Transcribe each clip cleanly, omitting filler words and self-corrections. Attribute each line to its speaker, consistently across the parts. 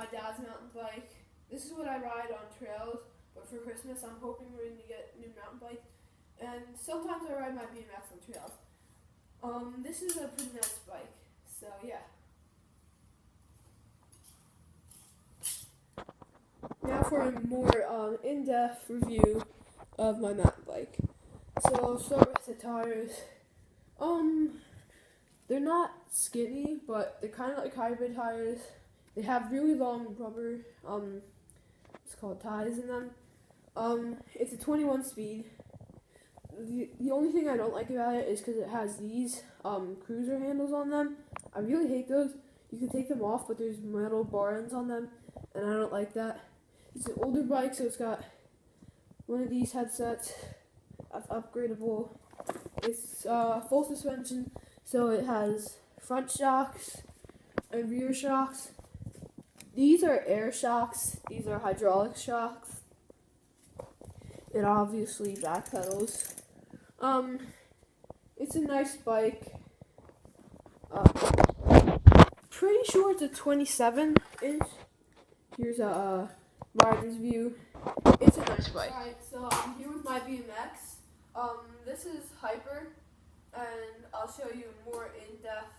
Speaker 1: my dad's mountain bike. This is what I ride on trails, but for Christmas I'm hoping we're going to get a new mountain bike. And sometimes I ride my BMX on trails. This is a pretty nice bike, so yeah. Now for a more in-depth review of my mountain bike. So I'll start with the tires. They're not skinny, but they're kind of like hybrid tires. They have really long rubber, it's called ties in them. It's a 21 speed. The only thing I don't like about it is because it has these cruiser handles on them. I really hate those. You can take them off, but there's metal bar ends on them, and I don't like that. It's an older bike, so it's got one of these headsets that's upgradable. It's full suspension, so it has front shocks and rear shocks. These are air shocks. These are hydraulic shocks. It obviously back pedals. It's a nice bike. Pretty sure it's a 27-inch. Here's a rider's view. It's a nice bike. Alright, so I'm here with my BMX. This is Hyper, and I'll show you a more in-depth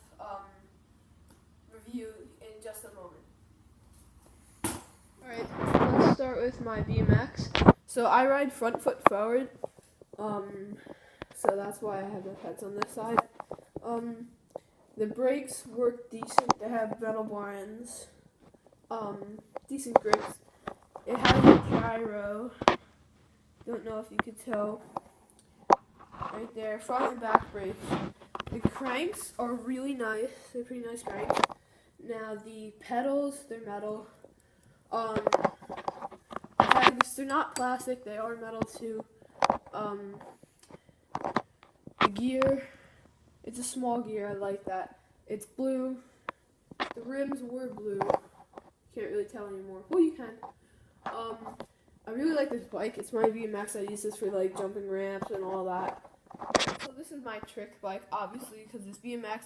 Speaker 1: review in just a moment. Alright, let's start with my BMX. So I ride front foot forward, so that's why I have my pets on this side. The brakes work decent. They have metal bar ends, decent grips. It has a gyro. Don't know if you could tell. Right there, front and back brakes. The cranks are really nice. They're pretty nice cranks. Now the pedals, they're metal. They're not plastic. They are metal too. The gear, it's a small gear. I like that. It's blue. The rims were blue. Can't really tell anymore. Well, you can. I really like this bike. It's my BMX. I use this for like jumping ramps and all that. So this is my trick bike, obviously, because it's BMX.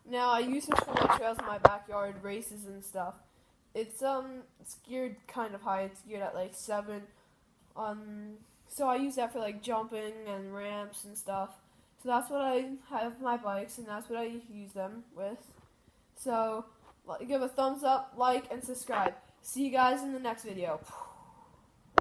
Speaker 1: Now I use this for my trails in my backyard, races and stuff. It's geared kind of high. It's geared at like 7. So I use that for like jumping and ramps and stuff. So that's what I have my bikes, and that's what I use them with. So give a thumbs up, like, and subscribe. See you guys in the next video.